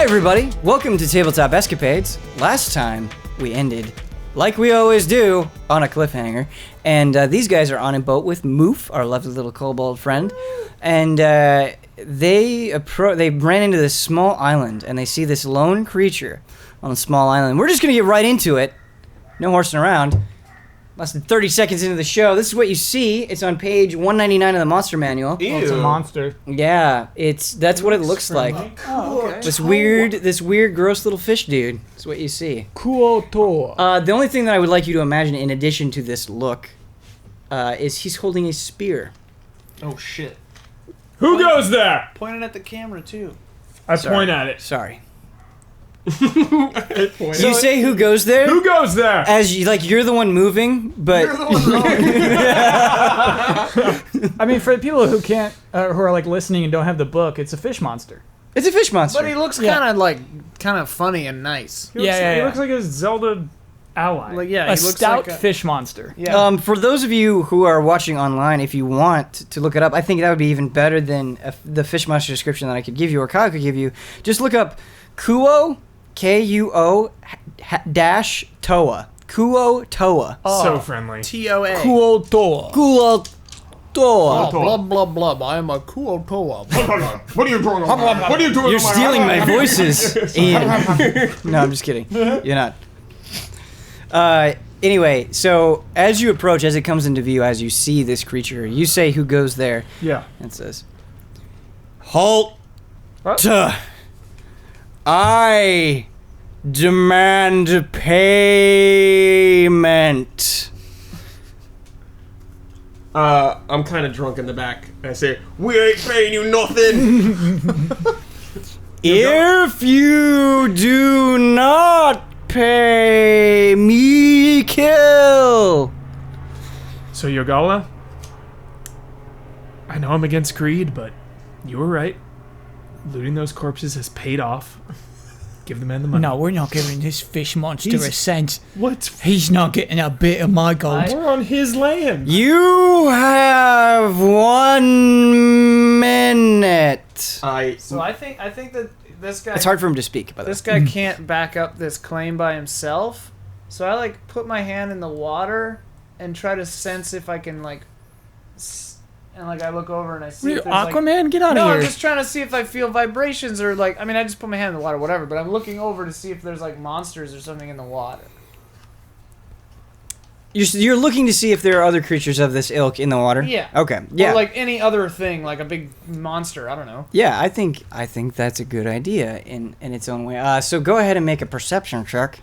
everybody, welcome to Tabletop Escapades. Last time we ended, like we always do, on a cliffhanger, and these guys are on a boat with Moof, our lovely little kobold friend, and they ran into this small island, and they see this lone creature on a small island. We're just gonna get right into it, no horsing around. Less than 30 seconds into the show, this is what you see. It's on page 199 of the Monster Manual. Ew. Oh, it's a monster. Yeah, that's what it looks like. Oh, okay. This weird, gross little fish dude. That's what you see. Kuoto. The only thing that I would like you to imagine, in addition to this look, is he's holding a spear. Oh shit! Who goes there? Pointing at the camera too. I point at it. Sorry. You say who goes there? Who goes there? As you, you're the one moving, but I mean, for the people who can't, who are listening and don't have the book, it's a fish monster. it's a fish monster. But he looks kind of funny and nice. He looks like a Zelda ally. Like yeah, A he looks stout like fish monster. Yeah. For those of you who are watching online, if you want to look it up, I think that would be even better than the fish monster description that I could give you or Kyle could give you. Just look up Kuo, Kuo dash Toa. Kuo Toa. So friendly. TOA. Kuoto. Kuo Toa. Oh, blub blub blub. I am a cool toa. What are you doing? What are you doing? You're stealing my voices, Ian. No, I'm just kidding. You're not. Anyway, so as you approach, as it comes into view, as you see this creature, you say who goes there. Yeah. It says, "Halt! What? I demand payment." I'm kind of drunk in the back. I say, "We ain't paying you nothing." If you do not pay me, kill. So Yogala, I know I'm against greed, but you were right. Looting those corpses has paid off. Give the man the money. No, we're not giving this fish monster a cent. What? He's not getting a bit of my gold. We're on his land. You have 1 minute. So I think that this guy. It's hard for him to speak, by the way. This guy can't back up this claim by himself. So I put my hand in the water and try to sense if I can and I look over and I see. If there's, Aquaman, get out No, of here. I'm just trying to see if I feel vibrations or I mean, I just put my hand in the water, whatever. But I'm looking over to see if there's monsters or something in the water. You're looking to see if there are other creatures of this ilk in the water? Yeah. Okay. Yeah. Or any other thing, like a big monster. I don't know. Yeah, I think that's a good idea in its own way. So go ahead and make a perception check.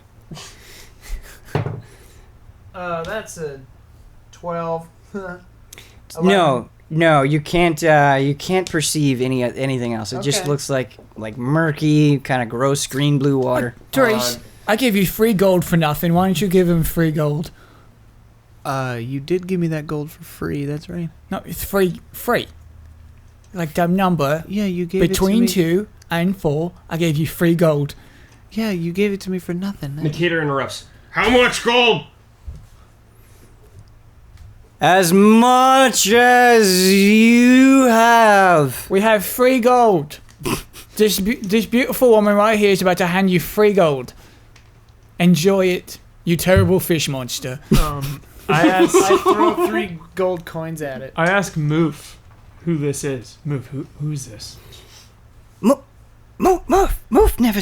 That's a 12. No, you can't perceive anything else. It just Okay. looks like murky, kind of gross green blue water. Trace, I gave you 3 gold for nothing. Why don't you give him 3 gold? You did give me that gold for free. That's right. No, it's free. Like that number. Yeah, you gave Between it to me. 2 and 4, I gave you 3 gold. Yeah, you gave it to me for nothing. Nikita interrupts. How much gold? As much as you have. We have 3 gold. This beautiful woman right here is about to hand you 3 gold. Enjoy it, you terrible fish monster. I throw 3 gold coins at it. I ask Moof who this is. Moof, who's this? Move, never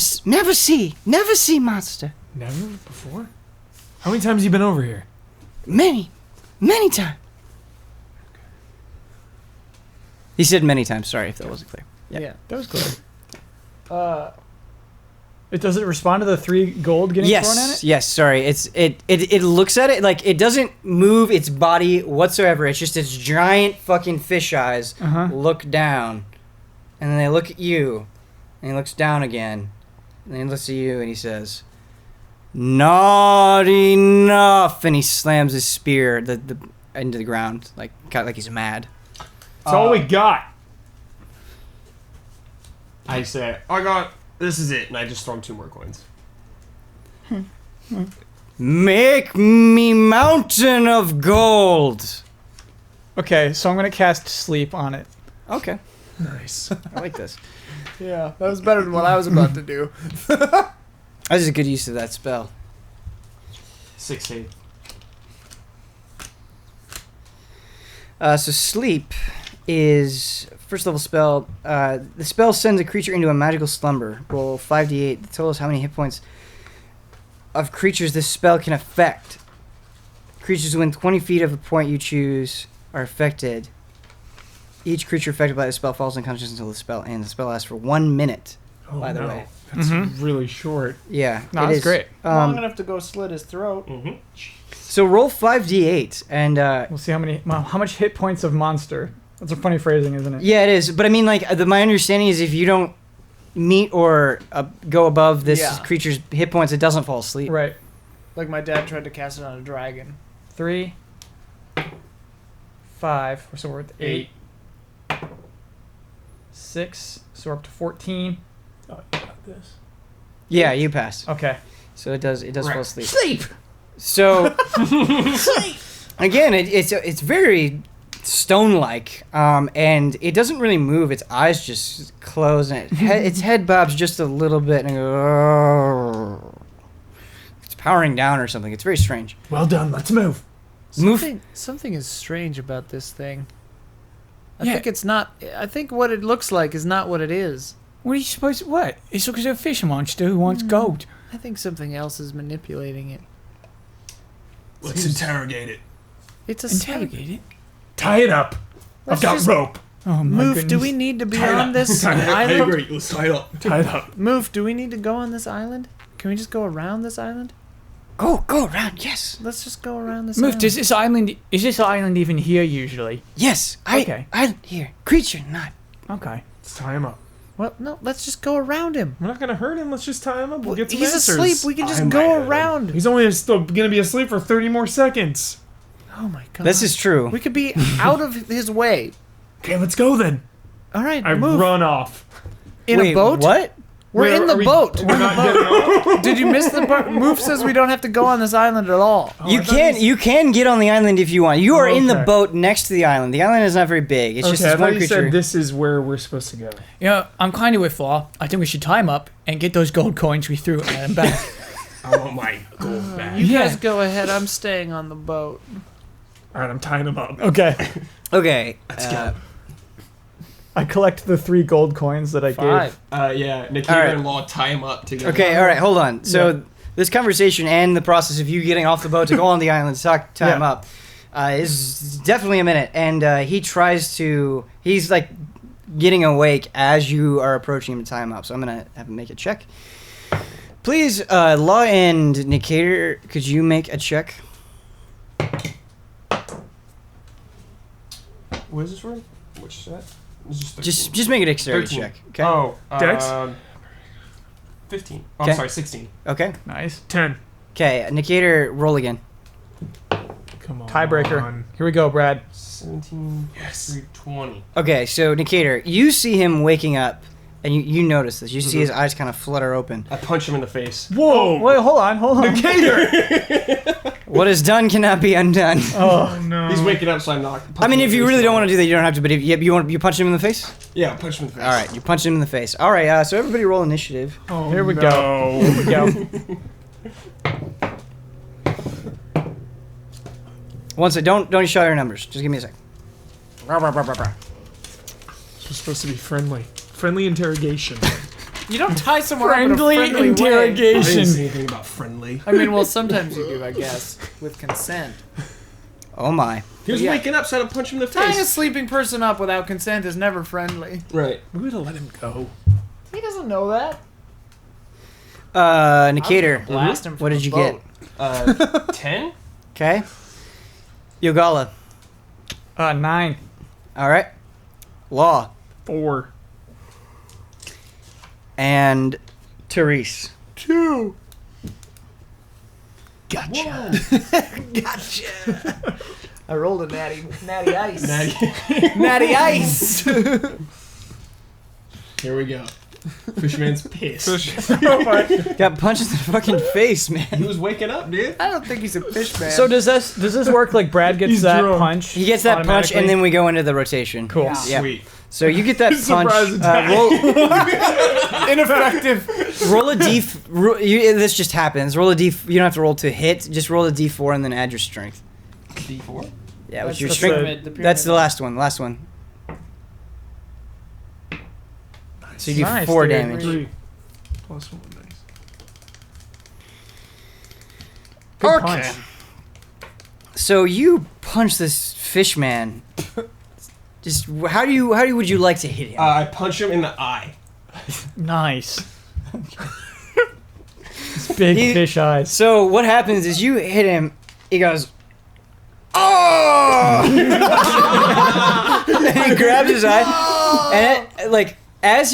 see monster. Never before? How many times have you been over here? Many times. He said many times. Sorry if that wasn't clear. Yeah. That was clear. It doesn't respond to the 3 gold getting thrown at it? Yes, sorry. It looks at it it doesn't move its body whatsoever. It's just its giant fucking fish eyes look down. And then they look at you. And he looks down again. And then he looks at you and he says, "Not enough." And he slams his spear into the ground like he's mad. That's all we got. I say, this is it, and I just throw him 2 more coins. Make me mountain of gold. Okay, so I'm going to cast sleep on it. Okay. Nice. I like this. Yeah, that was better than what I was about to do. That was a good use of that spell. 16. So sleep is first level spell. The spell sends a creature into a magical slumber. Roll 5d8. The total is how many hit points of creatures this spell can affect. Creatures within 20 feet of a point you choose are affected. Each creature affected by the spell falls unconscious until the spell ends. The spell lasts for 1 minute. Oh, By the no. way. That's Mhm. really short. Yeah, No, it that's is. great. Long enough to go slit his throat. Mm-hmm. So roll 5d8, and We'll see how much hit points of monster. That's a funny phrasing, isn't it? yeah, it is. But I mean, like, my understanding is if you don't meet or go above this Yeah. creature's hit points, it doesn't fall asleep. Right. Like my dad tried to cast it on a dragon. 3, 5. So we're at 8. 6. So we're up to 14. Oh, you got this. Yeah, you pass. Okay. So it does fall asleep. Sleep! So again, it's very stone-like, and it doesn't really move. Its eyes just close, and its head bobs just a little bit, and it's powering down or something. It's very strange. Well done. Let's move. Something is strange about this thing. I Yeah. think it's not. I think what it looks like is not what it is. What are you supposed to... What? It looks like a fish monster who wants gold. I think something else is manipulating it. Let's interrogate it. It's a snake. Interrogate it. Tie it up. Let's I've got just- rope. Oh, my Moof, goodness. do we need to be Tie it on up. this Tie it up. I island? agree. Let's tie it up. Tie it up. Moof, do we need to go on this island? Can we just go around this island? Go around. Yes, Let's just go around this Moof, island. does this island... Is this island even here usually? yes. Okay. I here. Creature, not. Okay. Let's tie him up. Well, no, let's just go around him. We're not gonna hurt him. Let's just tie him up. We'll get some He's answers. asleep. We can just I might go hurt him. around. He's only still gonna be asleep for 30 more seconds. Oh my god. This is true. We could be out of his way. Okay, let's go then. All right, I move. run off. In Wait, a boat? What? We're Wait, in the are we- boat. We're not getting off. Did you miss the part? Moof says we don't have to go on this island at all. Oh, You I thought can you you can get on the island if you want. You are in the Okay. boat next to the island. The island is not very big. It's just Okay, I this thought one you creature. said this is where we're supposed to go. You know, I'm kind of with Flaw. I think we should tie him up and get those gold coins we threw at him back. I want my gold back. You Yeah. guys go ahead. I'm staying on the boat. All right, I'm tying him up. Okay. Okay. Let's go. I collect the 3 gold coins that I Five. Yeah, Nick All right. and Law tie him up together. Okay, all right, hold on. So Yeah. this conversation and the process of you getting off the boat to go on the island to tie him Yeah. up is definitely a minute. And he's like getting awake as you are approaching him to tie him up. So I'm going to have him make a check. Please, Law and Nicator, could you make a check? What is this for? Which is that? It's Just make a dexterity 13. check. Okay. Oh, Dex? 15. Oh, Okay. I'm sorry, 16. Okay. Nice. 10. Okay, Nicator, roll again. Come on. Tiebreaker. Here we go, Brad. 17. Yes. 20. Okay, so Nicator, you see him waking up, and you notice this. You see his eyes kind of flutter open. I punch him in the face. Whoa! Wait, hold on. What is done cannot be undone. Oh no. He's waking up, so I'm not. I mean, if you really don't want to do that, you don't have to. But if you punch him in the face. Yeah, punch him in the face. All right, you punch him in the face. All right, so everybody roll initiative. Oh, Here we no. go. Here we go. Once don't shout your numbers. Just give me a sec. It's supposed to be friendly. Friendly interrogation. You don't tie someone up Friendly in a friendly way. I didn't interrogation. say anything about friendly. I mean, well, sometimes you do, I guess, with consent. Oh my. He was Yeah. waking up, so I had to punch him in the Tying a face. sleeping person up without consent is never friendly. Right. We would have let him go. He doesn't know that. Nicator, Blast him from what did the you boat. get? 10? Okay. Yogala. 9. All right. Law 4. and Therese. 2. Gotcha. I rolled a natty ice. Natty. Natty ice. Here we go. Fisherman's pissed. Got punched in the fucking face, He man. was waking up, dude. I don't think he's a fish man. So does this work like Brad gets He's that drunk. punch? He gets that punch, automatically? and then we go into the rotation. Cool. Yeah. Yeah. Sweet. So you get that punch. Surprise attack. Ineffective. Roll a d. This just happens. Roll a d. You don't have to roll to hit. Just roll a d4 and then add your strength. D4. Yeah, That's with your the strength. pyramid, the That's the pyramid. last one. Last one. So you do Nice, 4 dude. damage. 3 plus 1. Nice. Good Okay. punch. So you punch this fish man. Just how would you like to hit him? I punch him in the eye. Nice. It's big He- fish eyes. So what happens is you hit him. He goes, oh! And he grabs his eye, and like as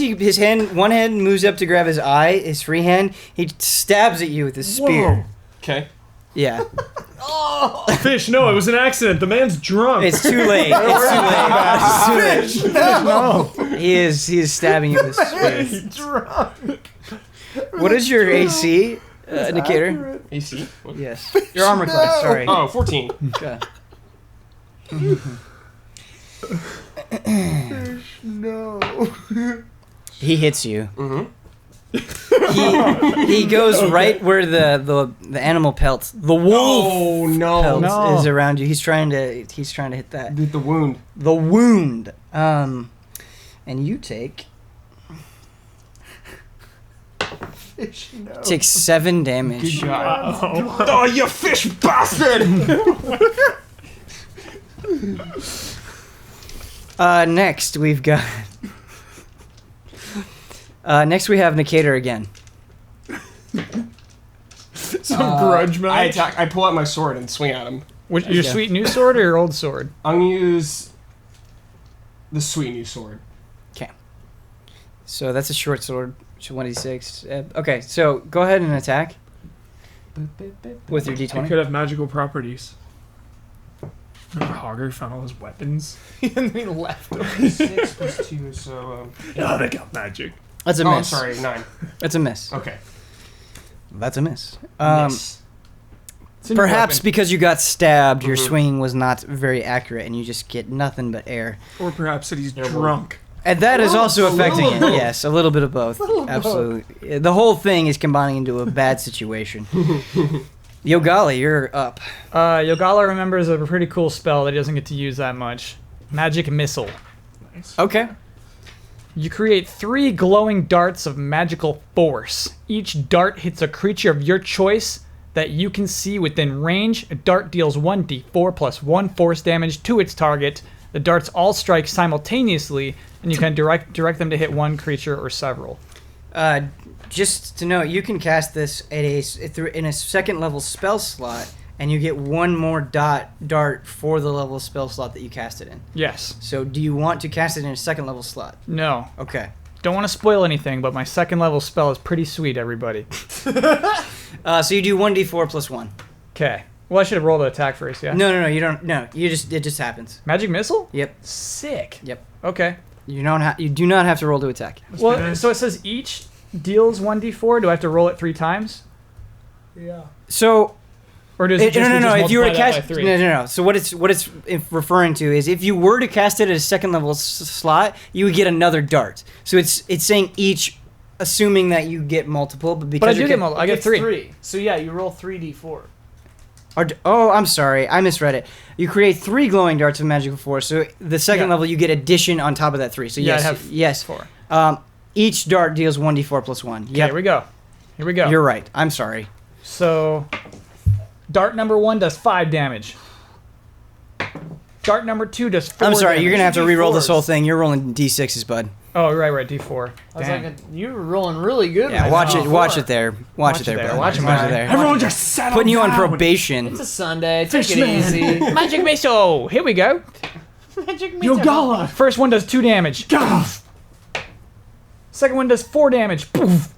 one hand moves up to grab his eye, his free hand, he stabs at you with his spear. Okay. Yeah, Fish, no, it was an accident. The man's drunk. it's too late. It's too late. No. He is stabbing you with his spear. drunk. What is your AC, Nicator? AC. What? Yes, your armor class. Sorry. Oh, 14. Okay. no. He hits you. Mm-hmm. He goes right where the animal pelt, the wolf Oh no. pelt No. is around you. He's trying to hit that. Dude, the wound. The wound. And you take Fish, no. take 7 damage. Oh, you fish bastard! Next we've got. Next we have Nicator again. Some grudge match. I attack. I pull out my sword and swing at him. Which, your Okay. sweet new sword or your old sword? I'm gonna use the sweet new sword. So that's a short sword. 1d6. Okay, so go ahead and attack with your It d20. could have magical properties. Remember Hogger found all his weapons? And then he left. 6 plus 2, so. Yeah, they got magic. That's a Oh, I'm miss. sorry, 9. That's a miss. Okay. That's a miss. Miss. It's a new Perhaps weapon. because you got stabbed, your Mhm. swing was not very accurate, and you just get nothing but air. Or perhaps that he's Yeah, well- drunk. And that is also A little affecting of it. both. Yes, a little bit of both. Absolutely. The whole thing is combining into a bad situation. Yogali, you're up. Yogala remembers a pretty cool spell that he doesn't get to use that much. Magic Missile. Nice. Okay. You create 3 glowing darts of magical force. Each dart hits a creature of your choice that you can see within range. A dart deals 1d4 plus 1 force damage to its target. The darts all strike simultaneously, and you can direct them to hit one creature or several. Just to note, you can cast this at in a second level spell slot, and you get one more dart for the level spell slot that you cast it in. Yes. So, do you want to cast it in a second level slot? No. Okay. Don't want to spoil anything, but my second level spell is pretty sweet, everybody. So you do 1d4 plus 1. Okay. Well, I should have rolled an attack first, yeah? No, you don't. No, it just happens. Magic Missile? Yep. Sick. Yep. Okay. You do not have to roll to attack. Well, nice. so it says each deals 1d4. Do I have to roll it 3 times? Yeah. So Or does it just, no. If you were to multiply that cast by 3? no. So what it's referring to is if you were to cast it at a second level slot, you would get another dart. So it's saying each, assuming that you get multiple, but because But I do you're get multiple. I get 3. 3. So yeah, you roll 3d4. Oh, I'm sorry, I misread it. You create 3 glowing darts of magical force. So the second Yeah. level, you get addition on top of that 3. So Yeah, I yes, have yes. 4. Each dart deals 1d4 plus 1. Okay, Yep. here we go. Here we go. You're right. I'm sorry. So, dart number 1 does 5 damage. Dart number 2 does 4 I'm sorry. damage. You're gonna have to re-roll this D4s. whole thing. You're rolling d6s, bud. Oh, right, D4. I was Dang. like, you were rolling really good. Yeah, right watch now. it. Watch it there. Watch it there, bud. Watch it Watch there. it there. Everyone just settle Putting you on down. probation. It's a Sunday. Take it Fishman. easy. Magic Missile! Here we go. Yogala! First one does 2 damage. Second one does 4 damage. Poof.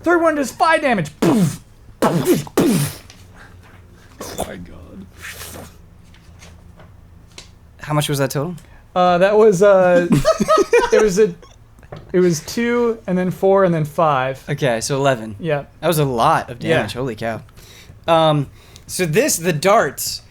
Third one does 5 damage. Poof. Oh my god. How much was that total? That was it was a It was 2, and then 4, and then 5. Okay, so 11. Yeah. That was a lot of damage. Yeah. Holy cow. So the darts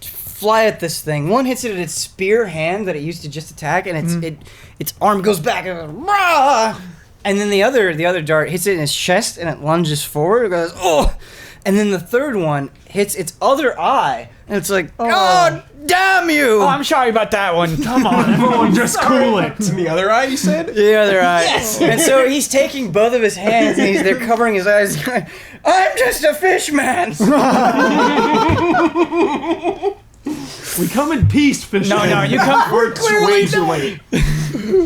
fly at this thing. One hits it at its spear hand that it used to just attack, and its arm goes back and goes, rah! And then the other dart hits it in its chest, and it lunges forward. It goes, oh! And then the third one hits its other eye, and it's like, God damn you! Oh, I'm sorry about that one. Come on, everyone, just cool it. It's in the other eye, you said? The other eye. Yes! And so he's taking both of his hands, and they're covering his eyes. I'm just a fish man! We come in peace, fisherman. No, you come. We're way too late.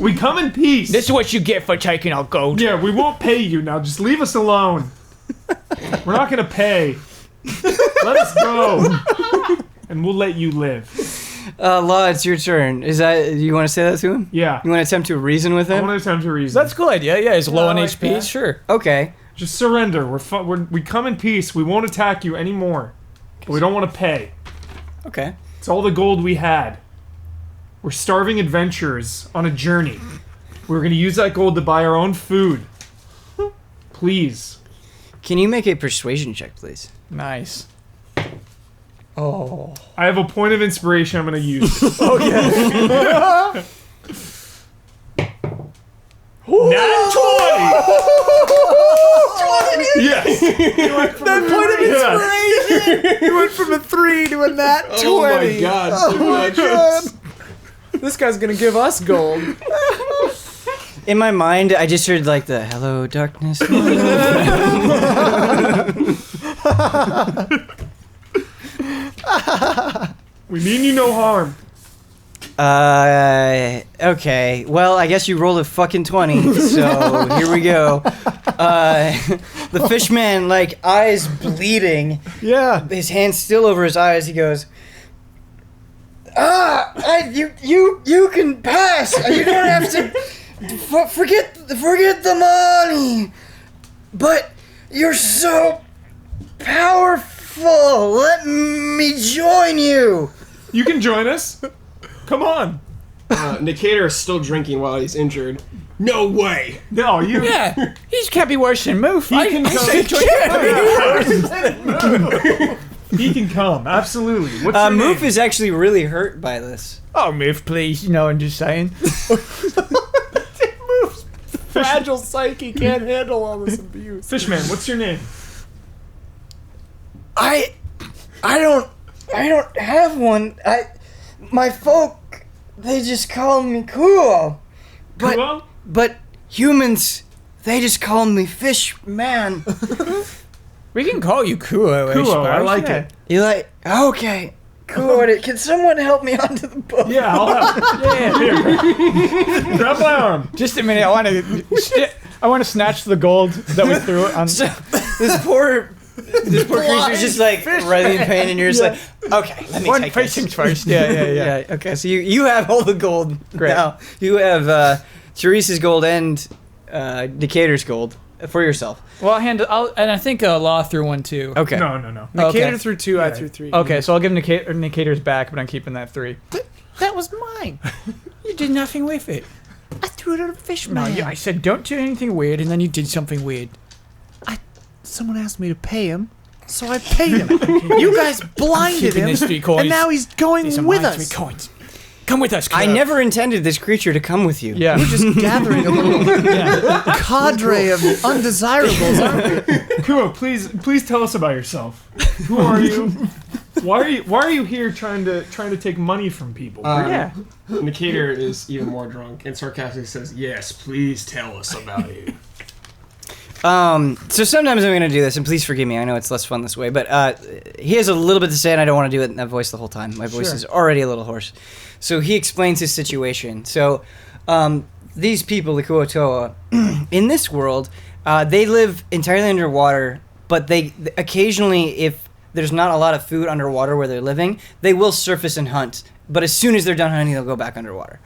We come in peace. This is what you get for taking our gold. Yeah, we won't pay you now. Just leave us alone. We're not gonna pay. Let us go, and we'll let you live. Law, it's your turn. You want to say that to him? Yeah. You want to attempt to reason with I him? want to attempt to reason. That's a cool idea. Yeah, he's low on like HP. that. Sure. Okay. Just surrender. We come in peace. We won't attack you anymore. But we don't want to pay. Okay. It's all the gold we had. We're starving adventurers on a journey. We're gonna use that gold to buy our own food. Please. Can you make a persuasion check, please? Nice. Oh. I have a point of inspiration I'm gonna use. Okay. Nat 20! Yes! That point of inspiration! You went from a 3 to a nat 20. Oh my god, so much. This guy's gonna give us gold. In my mind, I just heard like the "Hello, darkness." We mean you no harm. Okay. Well, I guess you rolled a fucking 20, so here we go. The fishman, like, eyes bleeding, Yeah. his hand still over his eyes, he goes, you can pass. You don't have to forget the money. But you're so powerful. Let me join you. You can join us. Come on. Nicator is still drinking while he's injured. No way! No, you. Yeah. He can't be worse than Moof. He can come. He can come. Absolutely. What's your Moof name? is actually really hurt by this. Oh, Moof, please. You know, I'm just saying. Fragile psyche can't handle all this abuse. Fishman, what's your name? I don't have one. My folk, they just call me cool. Kuo? But humans, they just call me Fish Man. We can call you Kuo. Kuo, I like it. You like? Okay, cool. Can someone help me onto the boat? Yeah, I'll have. Yeah. Here, grab my arm. Just a minute. I want to snatch the gold that we threw on. So, this poor creature's just like writhing in pain, and you're just like, okay, let me One take first this. things first. Yeah. Yeah. Okay, so you have all the gold. Great. Now you have Teresa's gold and Decatur's gold for yourself. Well, I think Law threw one too. Okay. No. Nicator Okay. threw 2, I threw 3. Okay, so I'll give Nicator's back, but I'm keeping that 3. That was mine. You did nothing with it. I threw it at a fish No, man. I said don't do anything weird, and then you did something weird. Someone asked me to pay him, so I paid him. You guys blinded Keeping him, these 3 coins. and now he's going These are with my us. 3 coins. Come with us. I Kuo. never intended this creature to come with you. Yeah. We're just gathering a little yeah. cadre of undesirables, aren't we? Kuo, please tell us about yourself. Who are you? Why are you here trying to take money from people? Yeah. Nicator is even more drunk and sarcastically says, "Yes, please tell us about you." So sometimes I'm gonna do this, and please forgive me. I know it's less fun this way, but he has a little bit to say, and I don't want to do it in that voice the whole time. My voice is already a little hoarse. So he explains his situation. So these people, the Kuotoa, in this world, they live entirely underwater, but they occasionally, if there's not a lot of food underwater where they're living, they will surface and hunt. But as soon as they're done hunting, they'll go back underwater.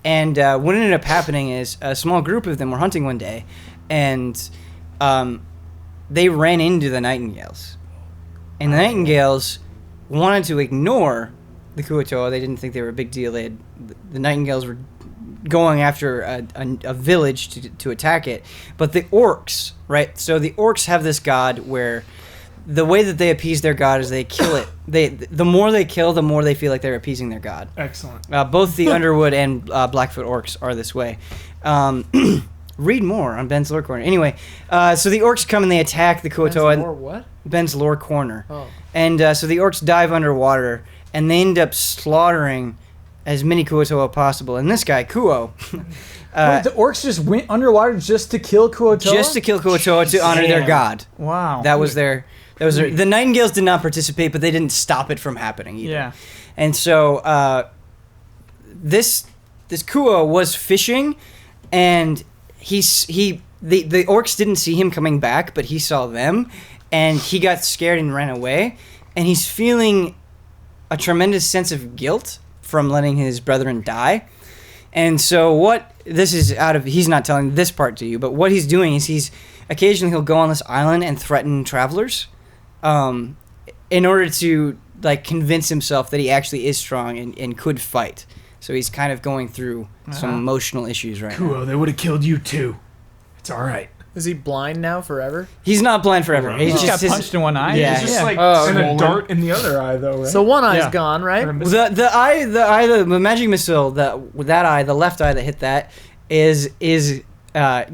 And what ended up happening is a small group of them were hunting one day, and they ran into the nightingales. And the nightingales wanted to ignore the Kuotoa. They didn't think they were a big deal. The nightingales were going after a village to attack it. But the orcs, right? So the orcs have this god where the way that they appease their god is they kill it. The more they kill, the more they feel like they're appeasing their god. Excellent. Both the Underwood and Blackfoot orcs are this way. Read more on Ben's Lore Corner. Anyway, so the orcs come and they attack the Kuo-toa. Or what? Ben's Lore Corner. Oh. And so the orcs dive underwater, and they end up slaughtering as many Kuo-toa possible. And this guy, Kuo, Wait, the orcs just went underwater just to kill Kuo-toa? just to kill Kuo-toa to honor their god. Wow. That was their. The Nightingales did not participate, but they didn't stop it from happening either. Yeah. And so this Kuo was fishing, and the orcs didn't see him coming back, but he saw them, and he got scared and ran away, and he's feeling a tremendous sense of guilt from letting his brethren die. And so he's not telling this part to you, but what he's doing is occasionally he'll go on this island and threaten travelers in order to like convince himself that he actually is strong and could fight. So he's kind of going through some emotional issues right now. Kuo, they would have killed you too. It's all right. Is he blind now forever? He's not blind forever. He He's just got punched in one eye. Yeah. It's just like Oh, and a okay. dart in the other eye, though, right? So one eye's Yeah. gone, right? The magic missile, that eye, the left eye that hit that is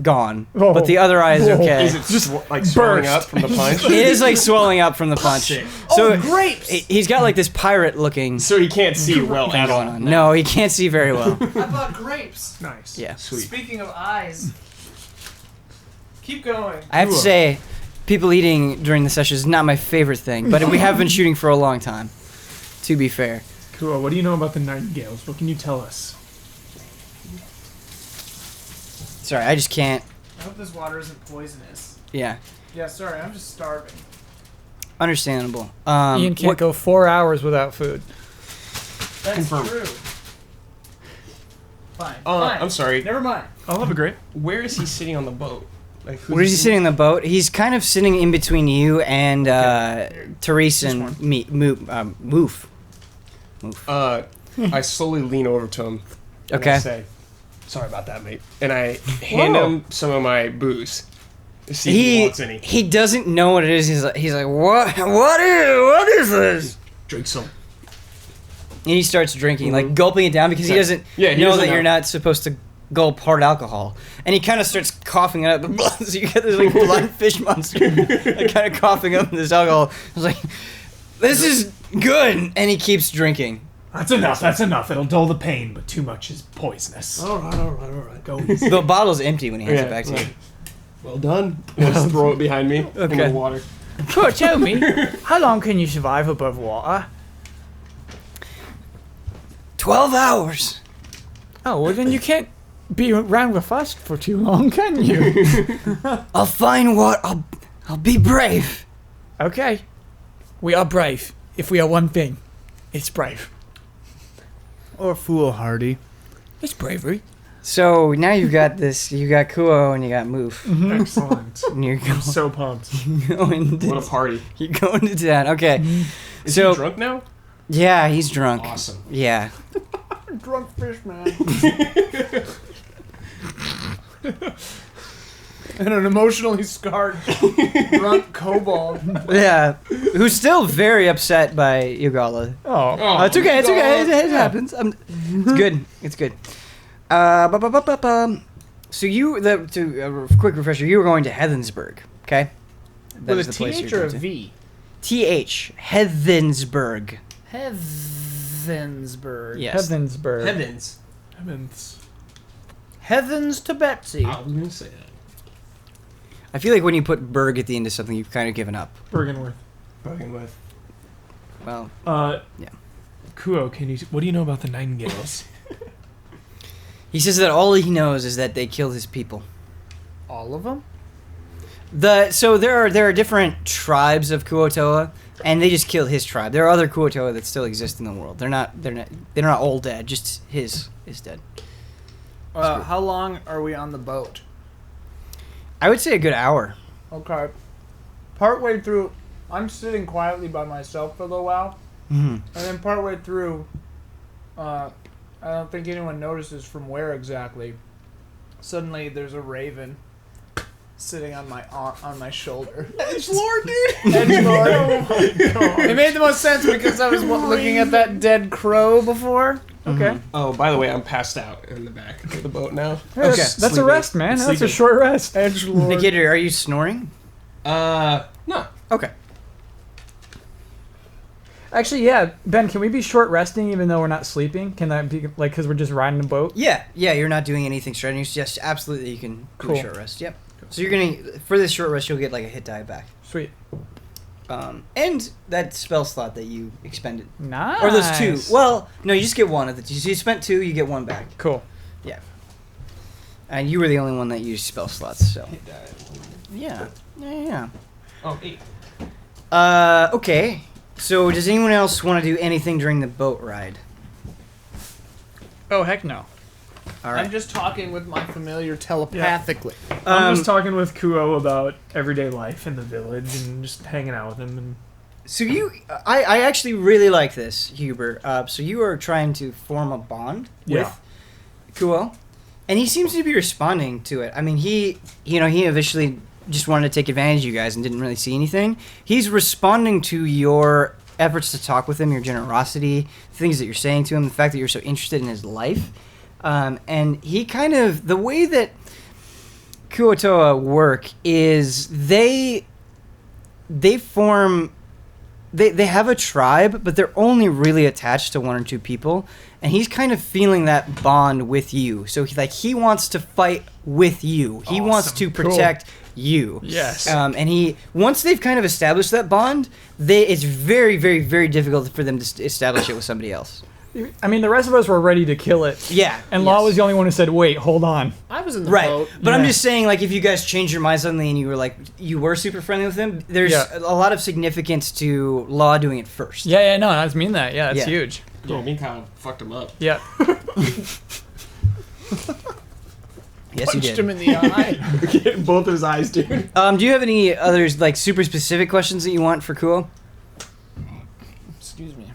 gone, Oh. but the other eye is okay. Is it just like swelling up from the punch? It is like swelling up from the punch. Shit. So grapes! he's got like this pirate looking So he can't see well thing at going all. on. No, he can't see very well. I bought grapes. Nice. Yeah. Sweet. Speaking of eyes, keep going. I have to say, people eating during the session is not my favorite thing, but we have been shooting for a long time, to be fair. Kuo, what do you know about the Nightingales? What can you tell us? Sorry, I just can't. I hope this water isn't poisonous. Yeah, Yeah, sorry, I'm just starving. understandable. Ian can't what- go 4 hours without food. That's Confirmed. true. Fine. Fine. I'm sorry. Never mind. I'll have a grape. Where is he sitting on the boat? Like, who's Where is he sitting in the boat? He's kind of sitting in between you and Therese and me, Moof. I slowly lean over to him. And Okay. I say, "Sorry about that, mate." And I hand him some of my booze. To see if he wants any. He doesn't know what it is. He's like, what is this? Drink some. And he starts drinking, like gulping it down because he doesn't Yeah, he know doesn't that you're know. not supposed to gulp hard alcohol. And he kind of starts coughing it up. So you get this like blood fish monster like, kind of coughing up this alcohol. I was like, this is good. And he keeps drinking. That's enough. That's enough. It'll dull the pain, but too much is poisonous. All right. Go easy. The bottle's empty when he hands Yeah, it back to you. right. Well done. Just throw it behind me in Okay. the water. Cool, tell me, how long can you survive above water? 12 hours. Oh, well then you can't be around with us for too long, can you? I'll find what. I'll be brave. Okay. We are brave. If we are one thing, it's brave. Or foolhardy. It's bravery. So now you've got this. You got Kuo and you got Moof. Excellent. And you're I'm so pumped. going What a to, party. you're going to town. Okay. Is So he drunk now? yeah, he's drunk. Awesome. Yeah. Drunk fish man. And an emotionally scarred drunk kobold. Yeah. Who's still very upset by Yugala. Oh. It's okay. It's okay. It happens. It's good. It's good. So to a quick refresher, you were going to Heathensburg, okay? That With is a the place TH you're or a going to. V? TH Heathensburg. Heavensburg. Yes. Heavensburg. Heavens. Heavens. Heavens to Betsy. I was going to say that. I feel like when you put Berg at the end of something, you've kind of given up. Bergenworth. Fucking with. Well, Yeah. Kuo, what do you know about the Nightingales? he says that all he knows is that they killed his people. All of them? So there are different tribes of Kuo-toa, and they just killed his tribe. There are other Kuo-toa that still exist in the world. They're not all dead. Just his is dead. How long are we on the boat? I would say a good hour. Okay. Partway through, I'm sitting quietly by myself for a little while, Mm-hmm. and then partway through, I I don't think anyone notices from where exactly. Suddenly, there's a raven sitting on my shoulder. Edgelord, dude. Edgelord. It made the most sense because I was looking at that dead crow before. Okay. Oh, by the way, I'm passed out in the back of the boat now. Okay. That's a Sleeping. rest, man. That's a Sleeping. short rest. Edgelord. Nikita, are you snoring? No. Okay. Actually, yeah. Ben, can we be short resting even though we're not sleeping? Can that be like because we're just riding the boat? Yeah, you're not doing anything strenuous. Yes, absolutely, you can do Cool. a short rest. Yep. So you're gonna for this short rest, you'll get like a hit die back, Sweet. and that spell slot that you expended, Nice. or those two. Well, no, you just get one of the two. So you spent two, you get one back. Cool. Yeah. And you were the only one that used spell slots, so Hit that. yeah. Oh, 8. Okay. So does anyone else want to do anything during the boat ride? Oh heck no. All right. I'm just talking with my familiar telepathically. I'm just talking with Kuo about everyday life in the village and just hanging out with him. And So I actually really like this, Huber. So you are trying to form a bond with Kuo, and he seems to be responding to it. I mean, he eventually just wanted to take advantage of you guys and didn't really see anything. He's responding to your efforts to talk with him, your generosity, things that you're saying to him, the fact that you're so interested in his life. And he kind of, the way that Kuotoa work is they form, they have a tribe, but they're only really attached to one or two people. And he's kind of feeling that bond with you. So he wants to fight with you. He wants to protect you. Yes. And once they've kind of established that bond, it's very, very, very difficult for them to establish it with somebody else. I mean, the rest of us were ready to kill it. Yeah. And Law was the only one who said, "Wait, hold on." I was in the Right, boat. but I'm Yeah. just saying, like, if you guys changed your mind suddenly and you were super friendly with him, there's a lot of significance to Law doing it first. Yeah, no, I just mean that. Yeah, that's Yeah. huge. Yeah, me and Kyle fucked him up. Yeah. Yes, you Punched did. him in the eye. Getting both his eyes, dude. Do you have any others, like, super specific questions that you want for Kuo? Excuse me.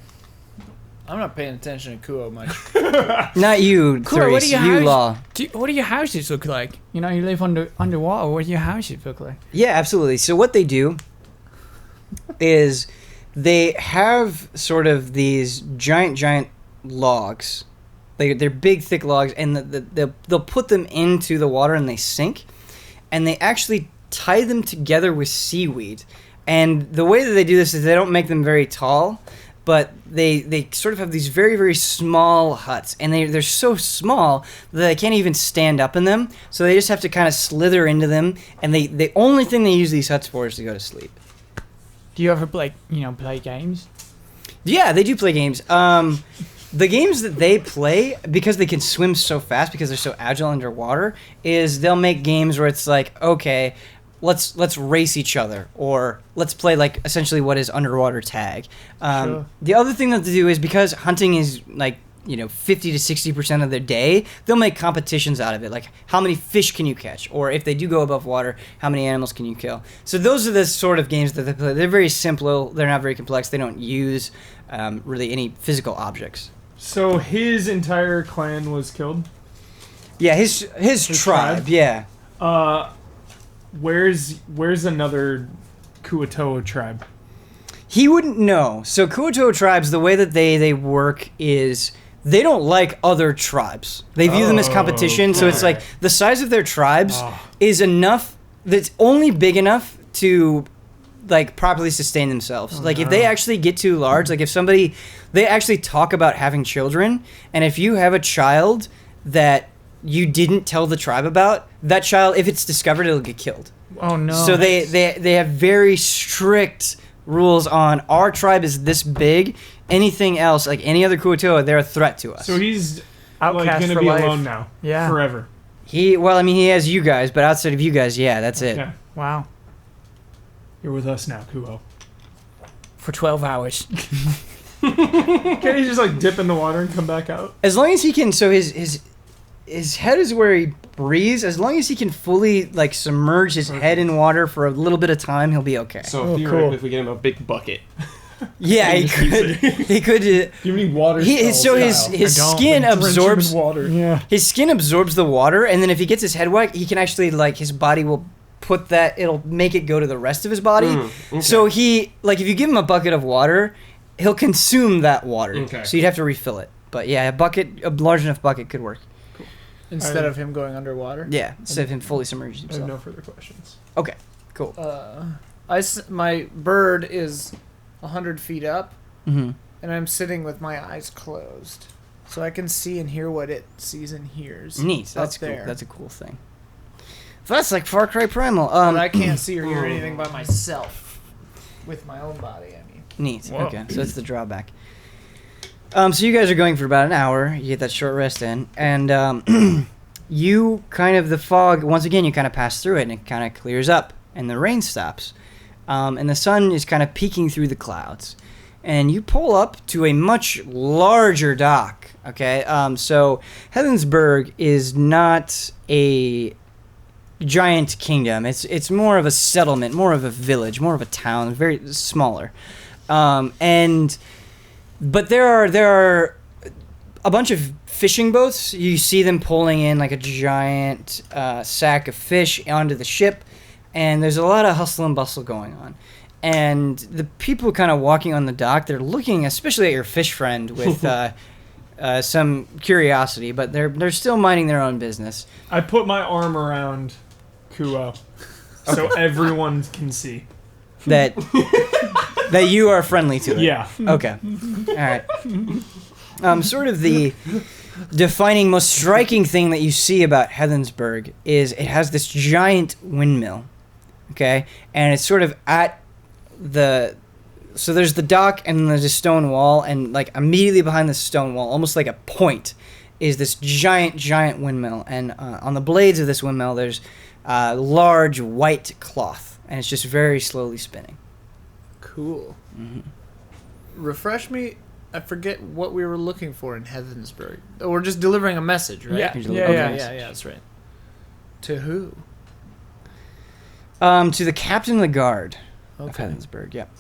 I'm not paying attention to Kuo much. Not you, Cool, what do Therese, you you have? Law. What do your houses look like? You know, you live underwater. What do your houses look like? Yeah, absolutely. So what they do is they have sort of these giant logs. They're big, thick logs, and they'll put them into the water and they sink. And they actually tie them together with seaweed. And the way that they do this is they don't make them very tall, but they sort of have these very, very small huts. And they're so small that they can't even stand up in them. So they just have to kind of slither into them. And the only thing they use these huts for is to go to sleep. Do you ever play games? Yeah, they do play games. The games that they play, because they can swim so fast, because they're so agile underwater, is they'll make games where it's like, okay, let's race each other, or let's play like essentially what is underwater tag. Sure. The other thing that they do is because hunting is like 50 to 60% of their day, they'll make competitions out of it. Like how many fish can you catch, or if they do go above water, how many animals can you kill? So those are the sort of games that they play. They're very simple. They're not very complex. They don't use really any physical objects. so his entire clan was killed. Yeah, his tribe. tribe? Yeah. Where's another Kuatoa tribe? He wouldn't know. So Kuoto tribes, the way that they work is they don't like other tribes. They view them as competition. So it's like the size of their tribes is enough. That's only big enough to like properly sustain themselves. Like if they actually get too large, like if somebody, they actually talk about having children, and if you have a child that you didn't tell the tribe about, that child, if it's discovered, it'll get killed. Oh no. So they have very strict rules on our tribe is this big. Anything else, like any other Kuatoa, they're a threat to us. So he's Outcast like gonna for be life. alone now. Yeah. Forever. he has you guys, but outside of you guys, yeah, that's it. Yeah. Wow. You're with us now, Kuo. For 12 hours. Can he just like dip in the water and come back out? As long as he can, so his head is where he breathes. As long as he can fully like submerge his head in water for a little bit of time, he'll be okay. So Oh, theoretically, cool. if we get him a big bucket, Yeah, he could. He could. Do you have any water spells, So his Kyle? his I don't. skin Drench him in absorbs. water. Yeah. His skin absorbs the water, and then if he gets his head wet, he can actually like his body will put that. It'll make it go to the rest of his body. Okay. So he like if you give him a bucket of water, he'll consume that water. Okay. So you'd have to refill it. But yeah, a large enough bucket could work. Instead of him going underwater. Yeah, instead of him fully submerged I have no himself. further questions. Okay, cool. My bird is 100 feet up, Mm-hmm. and I'm sitting with my eyes closed, so I can see and hear what it sees and hears. Neat. up That's cool. there. That's a cool thing. So that's like Far Cry Primal. But I can't see or hear anything by myself, with my own body. I mean. Neat. Whoa. Okay, so that's the drawback. So you guys are going for about an hour. You get that short rest in, and you kind of the fog once again. You kind of pass through it, and it kind of clears up, and the rain stops, and the sun is kind of peeking through the clouds, and you pull up to a much larger dock. Okay, so Helensburg is not a giant kingdom. It's more of a settlement, more of a village, more of a town, very smaller. But there are a bunch of fishing boats. You see them pulling in like a giant sack of fish onto the ship, and there's a lot of hustle and bustle going on. And the people kind of walking on the dock, they're looking especially at your fish friend with some curiosity, but they're still minding their own business. I put my arm around Kuo so everyone can see. That that you are friendly to it. Yeah. Okay. All right. Sort of the defining, most striking thing that you see about Helensburg is it has this giant windmill. Okay, and it's sort of at the. So there's the dock and there's a stone wall, and like immediately behind the stone wall, almost like a point, is this giant windmill. And on the blades of this windmill, there's large white cloth, and it's just very slowly spinning. Cool. Mm-hmm. Refresh me. I forget what we were looking for in Helensburg. Oh, we're just delivering a message, right? Yeah. Usually Yeah. okay. Yeah. Yeah, that's right. To who? To the captain of the guard of Okay. Helensburg. Yep.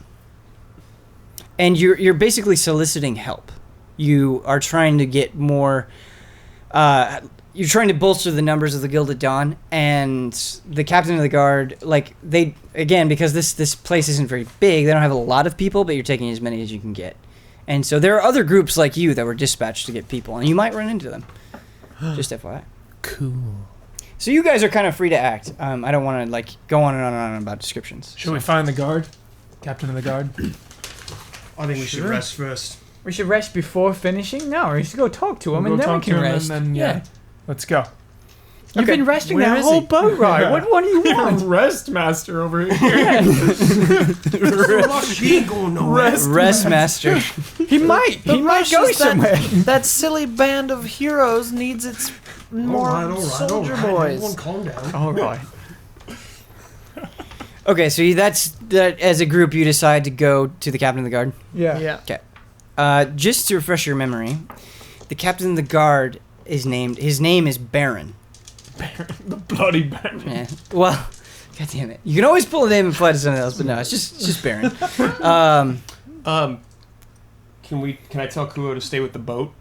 And you're basically soliciting help. You are trying to get more. You're trying to bolster the numbers of the Gilded Dawn, and the captain of the guard, like they again, because this place isn't very big, they don't have a lot of people, but you're taking as many as you can get. And so there are other groups like you that were dispatched to get people, and you might run into them. Just FYI. Cool. So you guys are kind of free to act. I don't want to like go on and on and on about descriptions. Should we find the guard? Captain of the guard? I think we should rest first. We should rest before finishing? No, we should go talk to him We'll and go then we talk to can him rest. and then, yeah. Let's go. You've Okay. been resting Where that is whole he? boat ride. What do you want? Rest master over here. She ain't going nowhere. Rest master. He might go somewhere. That silly band of heroes needs its more soldier boys. Everyone calm down. All right. Okay, so that's that. As a group, you decide to go to the captain of the guard. Yeah. Yeah. Just to refresh your memory, the captain of the guard is named. His name is Baron. The bloody baron. Yeah. Well, god damn it. You can always pull a name and apply to something else, but no, it's just Baron. Can I tell Kuo to stay with the boat?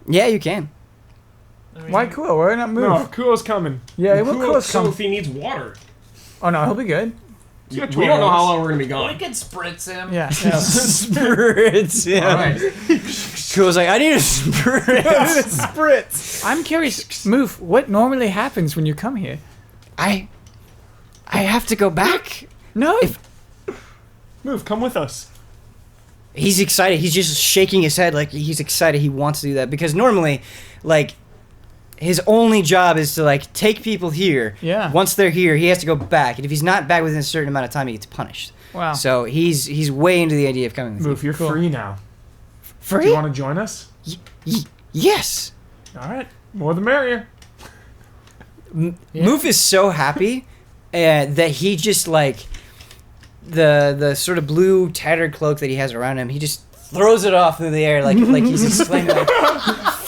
Yeah, you can. Why cool? Why not move? No, Kuo's coming. Yeah, we'll Kuo, close so come. if he needs water, Oh no, he'll be good. He's got we 12 don't know how hours. long we're gonna be We gone. can spritz him. Yeah. Spritz. Yeah. All right. Cool's like, I need a spritz. Spritz. I'm curious, Moof, what normally happens when you come here? I have to go back. No. Move, come with us. He's excited. He's just shaking his head like he's excited. He wants to do that because normally, like, his only job is to like take people here. Yeah. Once they're here, he has to go back, and if he's not back within a certain amount of time, he gets punished. Wow. So he's way into the idea of coming with Move, you. you're free now. Do Free? you want to join us? Yes. All right. More the merrier. Moof is so happy that he just like the sort of blue tattered cloak that he has around him. He just throws it off through the air like he's exclaiming like,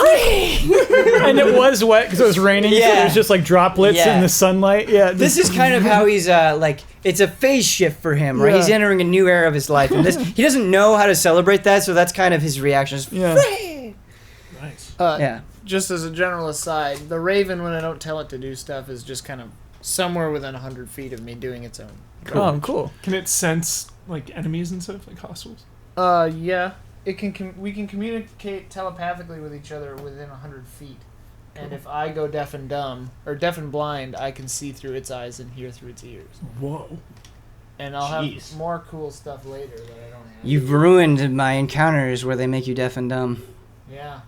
And it was wet because it was raining, so Yeah. it was just like droplets Yeah. in the sunlight. Yeah. This is kind of how he's like. It's a phase shift for him, right? Yeah. He's entering a new era of his life, and he doesn't know how to celebrate that, so that's kind of his reaction. Just, Yeah. Nice. yeah. Just as a general aside, the raven, when I don't tell it to do stuff, is just kind of somewhere within 100 feet of me doing its own. Oh, cool. Can it sense like enemies and stuff, like hostiles? Yeah. It can. We can communicate telepathically with each other within 100 feet. And if I go deaf and dumb, or deaf and blind, I can see through its eyes and hear through its ears. Whoa. And I'll Jeez. have more cool stuff later that I don't have. You've ruined my encounters where they make you deaf and dumb. Yeah.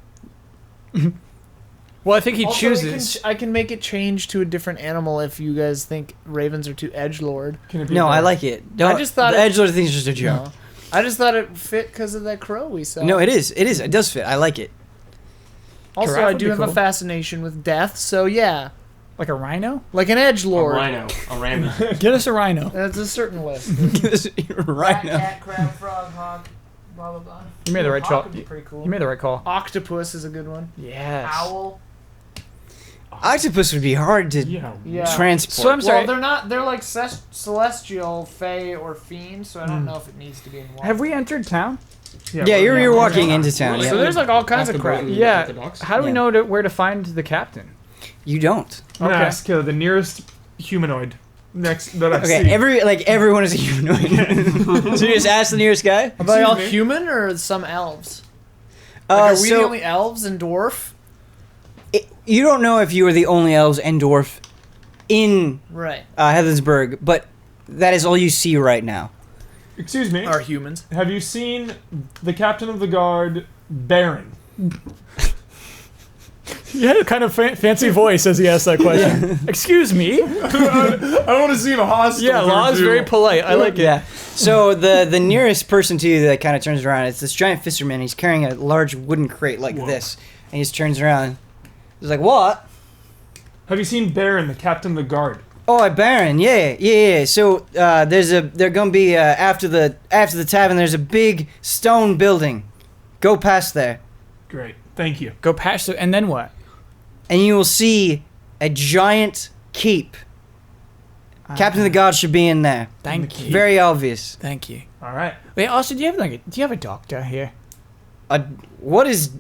Well, I think he Also, chooses. I can make it change to a different animal if you guys think ravens are too edgelord. Can it be No, a I bear? like it. Don't, I just thought the it- edgelord thing is just a joke. No. I just thought it fit because of that crow we saw. No, it is. It is. It does fit. I like it. Also, Giraffe I would do be have cool. a fascination with death, so yeah. Like a rhino? Like an A edgelord. rhino. A Randy. Get us a rhino. That's a certain list. You're right now. Cat, crab, frog, hawk, blah, blah, blah. You made the right Hawk call. would be pretty cool. You made the right call. Octopus is a good one. Yes. Owl. Octopus would be hard to Yeah. Yeah. transport. So I'm sorry. Well, they're not. They're like celestial, fae, or fiend. So I don't know if it needs to be in water. Have we entered town? yeah, we're- you're we're walking down. into town. So Yeah. there's like all kinds Off of the boat crap. and Yeah. at the docks? How do we Yeah. know where to find the captain? You don't. I'm gonna Okay. ask the nearest humanoid next that I Okay, see. everyone is a humanoid. So you just ask the nearest guy. Are they all Excuse me? human or some elves? Like, are we the So only elves and dwarf? you don't know if you are the only elves and dwarf in Right. Heathensburg, but that is all you see right now. Excuse me. Are humans? Have you seen the captain of the guard, Baron? He had a kind of fancy voice as he asked that question. Excuse me? I don't want to seem hostile. Yeah, Law is very polite. I like it. Yeah. So the nearest person to you that kind of turns around, it's this giant fisherman. He's carrying a large wooden crate like Whoa. this, and he just turns around. He's like, "What? Have you seen Baron, the captain of the guard? Oh, Baron. Yeah. So they're gonna be after the tavern. There's a big stone building. Go past there, Great. Thank you. Go past it, and then what? and you will see a giant keep. Captain of the Guard should be in there. Thank you. Very obvious. Thank you. All right. Wait, also, do you have a doctor here? What is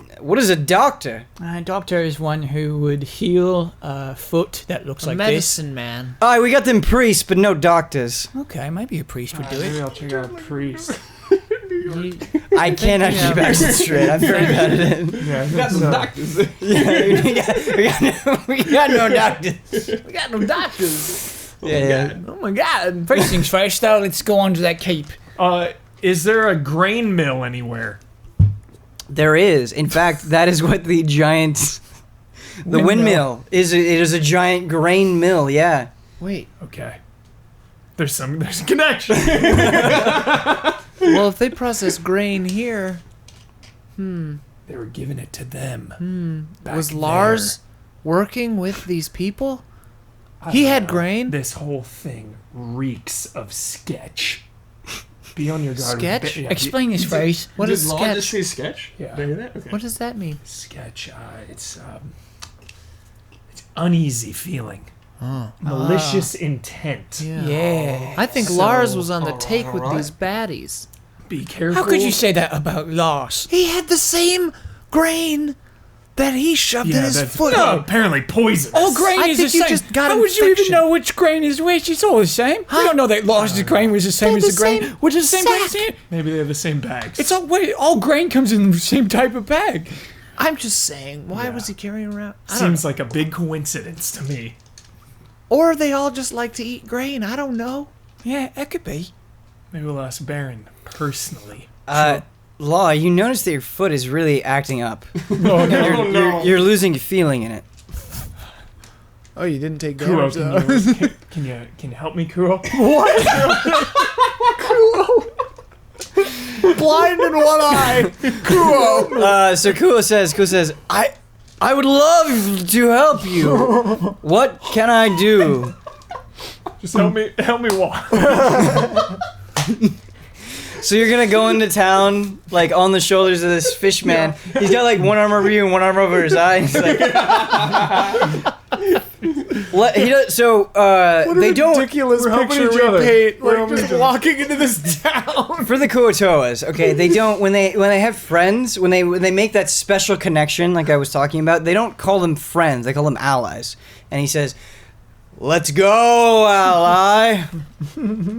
a doctor? A doctor is one who would heal a foot that looks A like medicine man. Oh, we got them priests, but no doctors. this. Okay, maybe a priest would do Maybe it. I'll check out a priest. I cannot Yeah. keep accent straight. I'm very bad at it. Yeah, We got some doctors. we got no doctors. We got no doctors. Yeah. Oh my god. First things first, though, let's go on to that keep. Is there a grain mill anywhere? There is. In fact, that is what the giant, the windmill is. It is a giant grain mill. Yeah. Wait. Okay. There's a connection. Well, if they process grain here, They were giving it to them. Back was Lars working with these people? He had grain. This whole thing reeks of sketch. Be on your guard. Sketch? Yeah, Explain this phrase. What Did is Law sketch? just say sketch? Yeah. Did I hear that? Okay. What does that mean? sketch. It's uneasy feeling. Malicious intent. Yeah. I think So- Lars was on the take with alright. these baddies. Be careful. How could you say that about Lars? He had the same grain that he shoved in Yeah, his that's foot. apparently poisonous. All grain I is think the you same. just got How would you even infection. know which grain is which? It's all the same. We don't know that Lars' grain was the same They're as the the grain. same Which is the same grain as sack. it? Maybe they have the same bags. It's all wait. All grain comes in the same type of bag. I'm just saying, why Yeah. was he carrying around? I don't Seems like a big coincidence to me. know. Or they all just like to eat grain. I don't know. Yeah, it could be. Maybe we'll ask Baron personally. Law, you notice that your foot is really acting up. Oh You're losing feeling in it. Oh, you didn't take Kuro, damage. can you help me, Kuro? Blind in one eye. Kuro. So Kuo says, I would love to help you. What can I do? So you're gonna go into town like on the shoulders of this fish man. He's got like one arm over you and one arm over his eye. He's like, he does, so they don't ridiculous We're helping picture each other. we paint. We're Like helping just each other. walking into this town. for the Kuotoas. Okay, they don't when they have friends when they make that special connection like I was talking about. They don't call them friends. They call them allies. And he says, "Let's go, ally."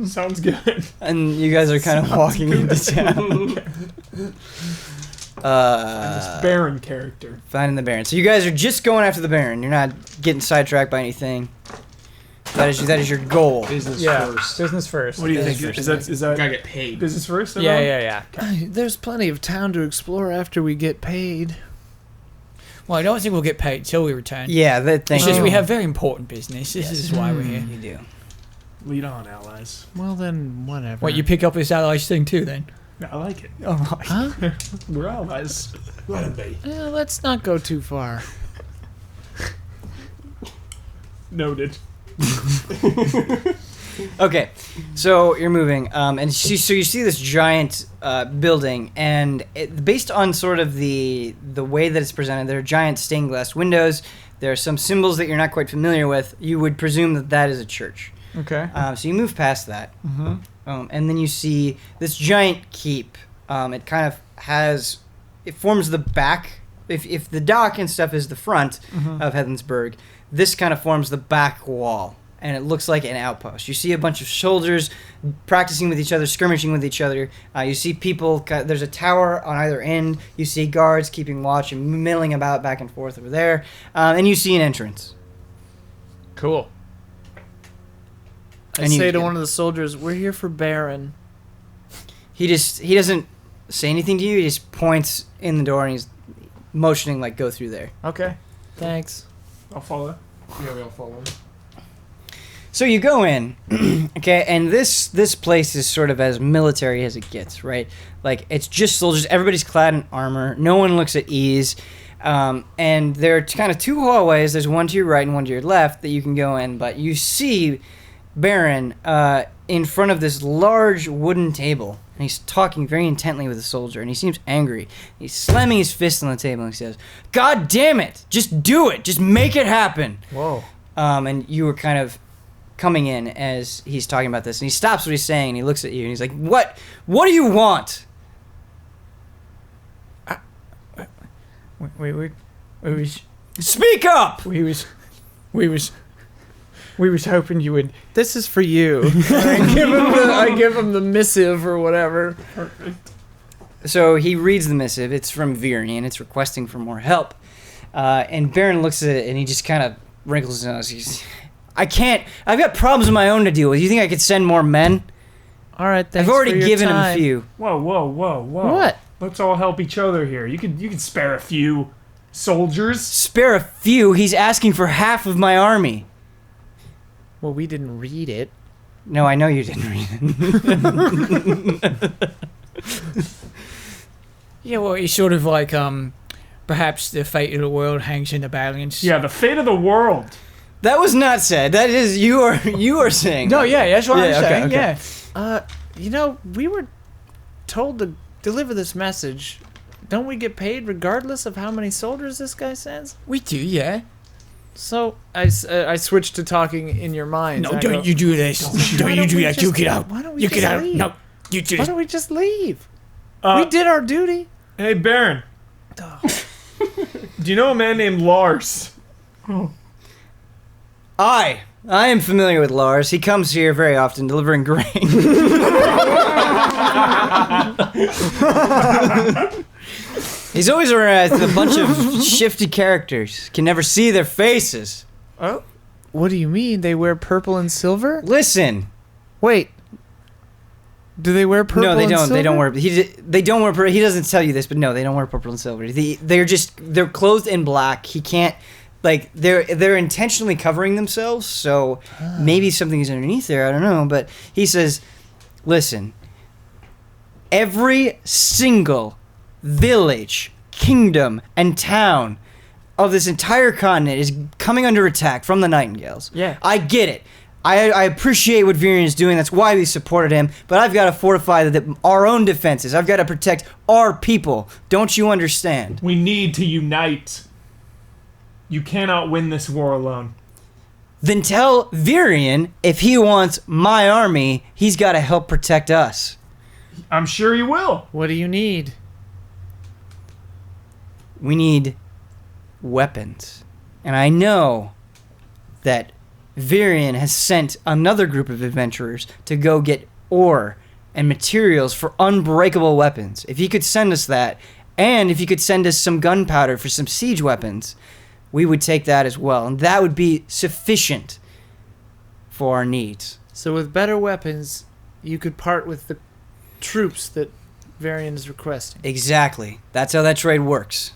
Sounds good. And you guys are kind of walking into town. This Baron character. Finding the Baron. So you guys are just going after the Baron. You're not getting sidetracked by anything. That is your goal. Business Yeah, first. business first. What do you think? Business Is that Gotta get paid. business first? Yeah, everyone? yeah. There's plenty of town to explore after we get paid. Well, I don't think we'll get paid till we return. Yeah, that thing. It's just we have very important business. This is why we're here. You do. Lead on, allies. Well then, whatever. What, you pick up this allies thing too then? Yeah, I like it. All right. Huh? We're allies. Let it be. Let's not go too far. Noted. Okay, so you're moving, and so you see this giant building, and based on sort of the way that it's presented, there are giant stained glass windows. There are some symbols that you're not quite familiar with. You would presume that that is a church. Okay. So you move past that, Mm-hmm. and then you see this giant keep. It kind of it forms the back. If the dock and stuff is the front of Heathensburg, this kind of forms the back wall. And it looks like an outpost. You see a bunch of soldiers practicing with each other, skirmishing with each other. You see people, there's a tower on either end. You see guards keeping watch and milling about back and forth over there. And you see an entrance. Cool. I And you- say to one of the soldiers, "We're here for Baron." He doesn't say anything to you. He just points in the door and he's motioning like go through there. Okay. Thanks. I'll follow. Yeah, we all follow. So you go in, okay, and this place is sort of as military as it gets, right? Like, it's just soldiers. Everybody's clad in armor. No one looks at ease. And there are kind of two hallways. There's one to your right and one to your left that you can go in. But you see Baron in front of this large wooden table. And he's talking very intently with a soldier. And he seems angry. He's slamming his fist on the table and he says, "God damn it! Just do it! Just make it happen!" Whoa. And you were kind of coming in as he's talking about this, and he stops what he's saying, and he looks at you, and he's like, What do you want?" We was "Speak up!" we was hoping you would. This is for you. I give him the missive or whatever. So he reads the missive. It's from Viren, and it's requesting for more help. And Baron looks at it, and he just kind of wrinkles his nose. He's, "I can't. I've got problems of my own to deal with. You think I could send more men? All right, thanks I've already for your given him a time. few." Whoa. What? Let's all help each other here. You could spare a few soldiers. "Spare a few? He's asking for half of my army." Well, we didn't read it. No, I know you didn't read it. Yeah, well, it's sort of like perhaps the fate of the world hangs in the balance. Yeah, the fate of the world. That was not said. That is you are saying. No, yeah, that's what I'm Yeah, okay, saying. okay. Yeah. We were told to deliver this message. Don't we get paid regardless of how many soldiers this guy sends? We do, yeah. So I switched to talking in your mind. No, don't you do this. Don't you do that. You get out. Why don't we You just get out. leave? No, you do Why this. don't we just leave? Uh, We did our duty. Hey, Baron. Do you know a man named Lars? I am familiar with Lars. He comes here very often delivering grain. He's always around with a bunch of shifty characters. Can never see their faces. Oh. What do you mean? They wear purple and silver? Listen. Wait. Do they wear purple No, they and don't. silver? They don't wear. They don't wear. He doesn't tell you this, but no, they don't wear purple and silver. They're clothed in black. He can't. Like they're intentionally covering themselves, so maybe something is underneath there. I don't know, but he says, "Listen, every single village, kingdom, and town of this entire continent is coming under attack from the Nightingales. Yeah. I get it. I appreciate what Virion is doing. That's why we supported him. But I've got to fortify our own defenses. I've got to protect our people. Don't you understand? We need to unite. You cannot win this war alone. Then tell Virion if he wants my army, he's got to help protect us. I'm sure he will. What do you need? We need weapons. And I know that Virion has sent another group of adventurers to go get ore and materials for unbreakable weapons. If he could send us that, and if he could send us some gunpowder for some siege weapons, we would take that as well. And that would be sufficient for our needs. So with better weapons, you could part with the troops that Varian is requesting. Exactly. That's how that trade works.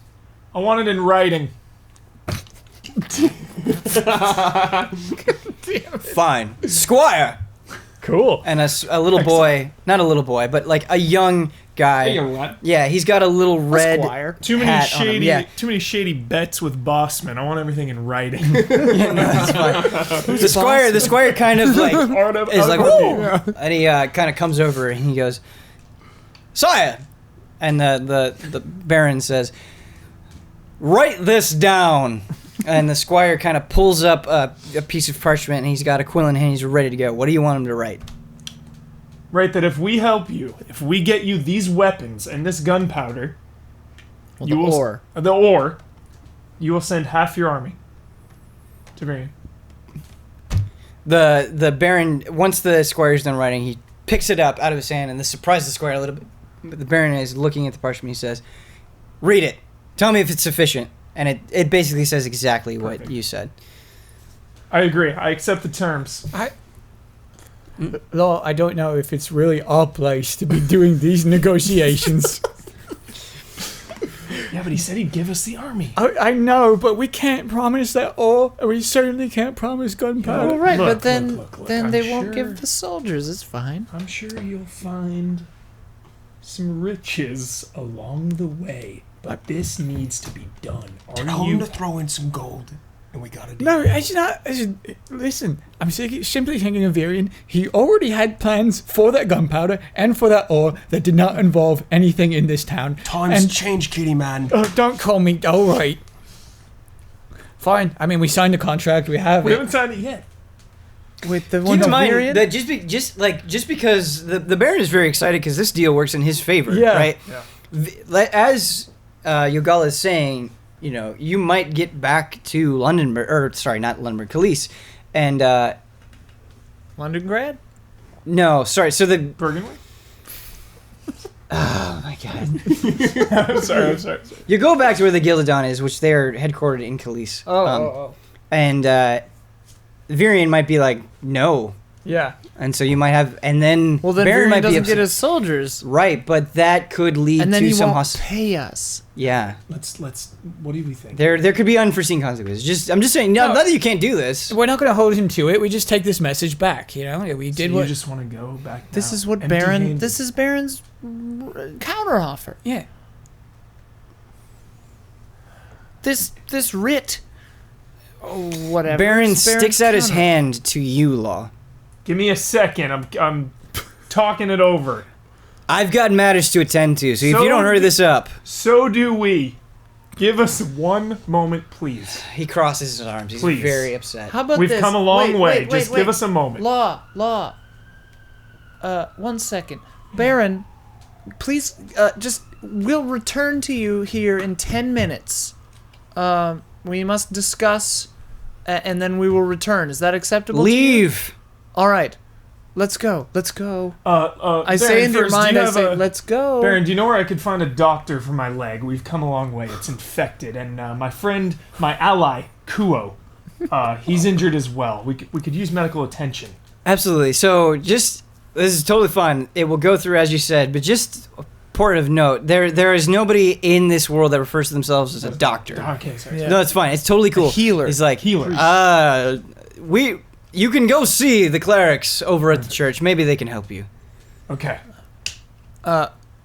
I want it in writing. Fine. Squire! Cool. And a little boy, not a little boy, but like a young guy. Hey, young lad. Yeah, he's got a little red Squire. Too many hat on him. shady, Yeah. too many shady bets with Bossman. I want everything in writing. The squire kind of like is like, whoa! And he kind of comes over and he goes, "Sire!" And the Baron says, "Write this down." And the squire kind of pulls up a piece of parchment and he's got a quill in hand. He's ready to go. What do you want him to write? Right, that if we help you, if we get you these weapons and this gunpowder, Well, you the will ore. the ore, you will send half your army to Varian. The Baron, once the squire's done writing, he picks it up out of his hand, and this surprises the squire a little bit. But the Baron is looking at the parchment. He says, "Read it. Tell me if it's sufficient." And it basically says exactly what Perfect. you said. I agree. I accept the terms. Law, I don't know if it's really our place to be doing these negotiations. Yeah, but he said he'd give us the army. I know, but we can't promise that ore, and we certainly can't promise gunpowder. Well, right, Look, but then look. then I'm they won't sure- give the soldiers. It's fine. I'm sure you'll find some riches along the way, but this needs to be done. Tell Are him you? to throw in some gold, and we gotta do No, it's not. Listen, I'm simply thinking of Varian. He already had plans for that gunpowder and for that ore that did not involve anything in this town. Times And- change, kitty man. Don't call me. All right. Fine. I mean, we signed a contract. We have We it. haven't signed it yet. With the Keep one in mind Varian? that just because the Baron is very excited because this deal works in his favor, Yeah. right? Yeah. As Yogala is saying, you know, you might get back to London, or sorry, not London, Khalees, and Londongrad? no, sorry. So the Burgundy? oh my god, I'm sorry. you go back to where the Gilladon is, which they are headquartered in Khalees. And Virion might be like, no, Yeah. and so you might have, and then Well, then Baron Varian might be doesn't upset. get his soldiers. Right, but that could lead And then to he some won't pay us. Yeah, Let's. What do we think? there could be unforeseen consequences. I'm just saying, no, not that you can't do this. We're not going to hold him to it. We just take this message back. You know, we So did you what. just want to go back. This now, is what Baron. empty-handed. This is Baron's counteroffer. Yeah. This writ. Oh, whatever. Baron It's Baron's sticks out his counter. hand to you, Law. Give me a second. I'm talking it over. I've got matters to attend to, so if So- you don't hurry this up. So do we. Give us one moment, please. He crosses his arms. He's Please. very upset. How about We've this? come a long Wait, way. wait, Just wait, give wait. us a moment. Law. 1 second. Baron, please, we'll return to you here in 10 minutes. We must discuss, and then we will return. Is that acceptable to you? Leave. All right. Let's go. I say Baron, into your first, do mind, you I have say, a- let's go. Baron, do you know where I could find a doctor for my leg? We've come a long way. It's infected, and my friend, my ally, Kuo, he's injured as well. We could use medical attention. Absolutely. So this is totally fine. It will go through as you said, but just a point of note, there is nobody in this world that refers to themselves as a doctor. Okay, sorry. Yeah. No, it's fine. It's totally cool. healer. He's like, Healer. you can go see the clerics over at the church. Maybe they can help you. Okay.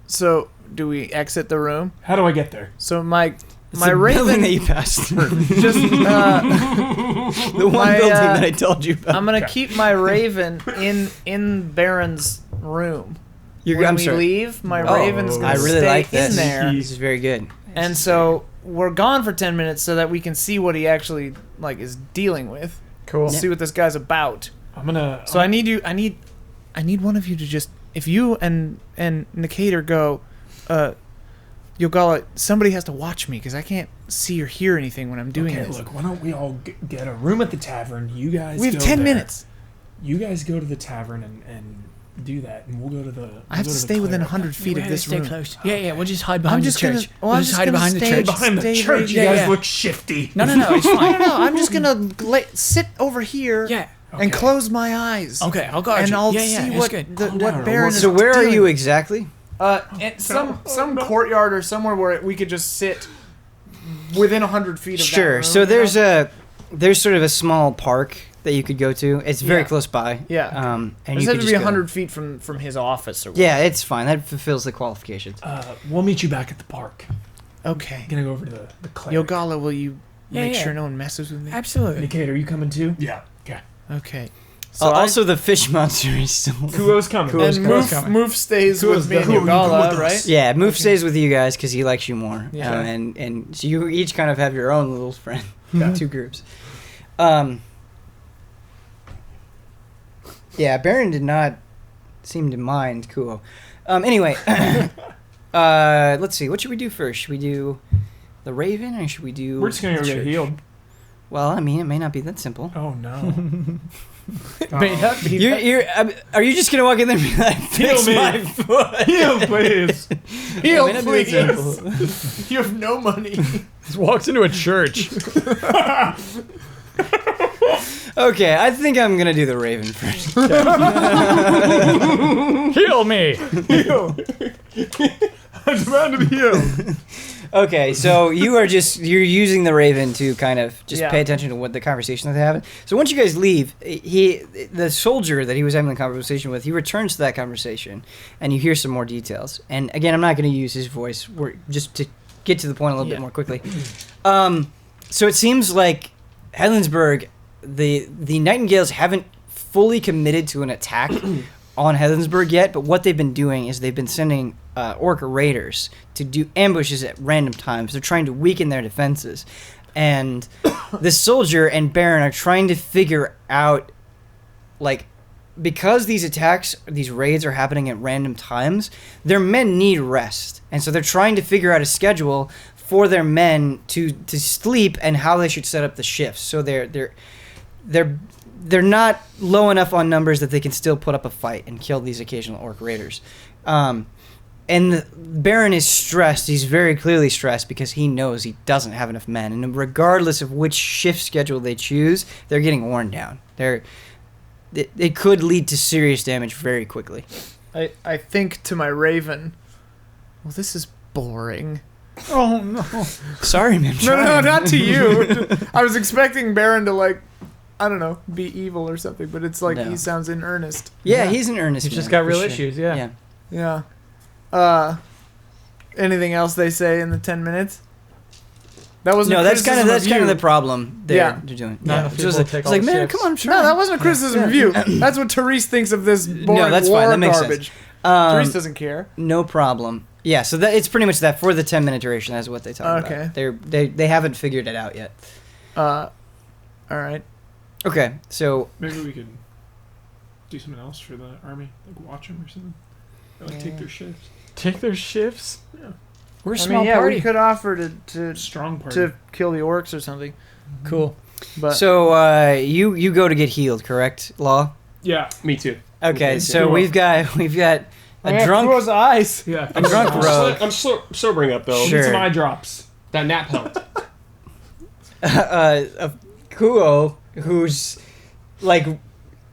So, do we exit the room? How do I get there? So, Mike, It's my the building raven that you passed through. just The one My, building that I told you about. I'm gonna keep my raven in Baron's room. When I'm we sorry. leave, my Oh, raven's I gonna really stay like this. in there. This is very good. And so we're gone for 10 minutes so that we can see what he actually like is dealing with. Cool. See what this guy's about. I'm gonna. So I need one of you to just, if you and Nikator go, Yogala, somebody has to watch me because I can't see or hear anything when I'm doing Okay, this. look. Why don't we all get a room at the tavern? You guys. We have go 10 there. minutes. You guys go to the tavern and do that, and we'll go to the. I have to stay within 100 feet We of have to this stay room. close. Yeah, we'll just hide behind I'm just the gonna. church. Well, We'll I'm just just hide gonna behind the stay church. Behind the stay church, right you there. guys yeah. look shifty. No, it's fine. No, I'm just gonna sit over here. Yeah. And close my eyes. Okay, I'll guard And you. I'll yeah, see that's what good. Calm what down, Baron is So where are doing. you exactly? In some courtyard or somewhere where we could just sit within 100 feet of that Sure. room, So you there's know? there's sort of a small park that you could go to. It's very Yeah. close by. Yeah. And It you just could have to just be go. 100 feet from his office or whatever. Yeah, it's fine. That fulfills the qualifications. We'll meet you back at the park. Okay. Gonna go over to the cleric. Yogala, will you Yeah, make yeah. sure no one messes with me? Absolutely. Nicator, are you coming too? Yeah. Okay. Okay. So Also, the fish monster is still. Kuo's coming. Kuo's and coming. Moof stays Kuo's with me and definitely coming Yogala, with right? us. Yeah, Moof stays with you guys because he likes you more. Yeah. And so you each kind of have your own little friend. Yeah. Two groups. Yeah, Baron did not seem to mind Kuo. Anyway, let's see. What should we do first? Should we do the Raven or should we do? We're just gonna go the get church? healed. Well, I mean, it may not be that simple. Oh no. May not be Are you just gonna walk in there and be like, fix me. my foot? Heal, please. Heal, It may not be that please. simple. You have no money. Just walks into a church. Okay, I think I'm gonna do the Raven first. Heal me. Heal. I demand to be healed. Okay, so you're using the Raven to kind of just Yeah. pay attention to what the conversation that they're having. So once you guys leave, the soldier that he was having the conversation with, he returns to that conversation, and you hear some more details. And again, I'm not going to use his voice. Just to get to the point a little bit more quickly. So it seems like Helensburgh, the Nightingales haven't fully committed to an attack on Helensburgh yet, but what they've been doing is they've been sending orc raiders to do ambushes at random times. They're trying to weaken their defenses. And the soldier and Baron are trying to figure out, like, because these attacks, these raids are happening at random times, their men need rest. And so they're trying to figure out a schedule for their men to sleep and how they should set up the shifts. So they're not low enough on numbers that they can still put up a fight and kill these occasional orc raiders. And the Baron is stressed. He's very clearly stressed because he knows he doesn't have enough men. And regardless of which shift schedule they choose, they're getting worn down. It could lead to serious damage very quickly. I think to my Raven, well, this is boring. Oh no. Sorry, man. No, not to you. I was expecting Baron to, like, I don't know, be evil or something, but it's like No. he sounds in earnest. Yeah, he's an earnest He's just man, got for real sure. issues, yeah. Yeah. Anything else they say in the 10 minutes? That wasn't No, a that's kind of criticism the you. problem Yeah. they're doing. Not Yeah. enough It's just people like, take it's all like, the man, shifts. come on, I'm No, trying. that wasn't a criticism of you. That's what Therese thinks of this boring that's war fine. That makes sense. garbage. Therese doesn't care. No problem. Yeah, so that it's pretty much that for the 10-minute duration. That's what they talk Okay. about. They haven't figured it out yet. All right. Okay, so Maybe we could do something else for the army, like watch them or something. Or like take their shifts. Take their shifts. Yeah. We're a I small mean, yeah, party. we could offer to Strong party. to kill the orcs or something. Cool. But so you go to get healed, correct, Law? Yeah. Me too. Okay, so Cool. we've got a drunk Close eyes. Yeah. a drunk rogue. I'm sobering up though. Sure. Need some eye drops. That nap helped. A Kuo who's like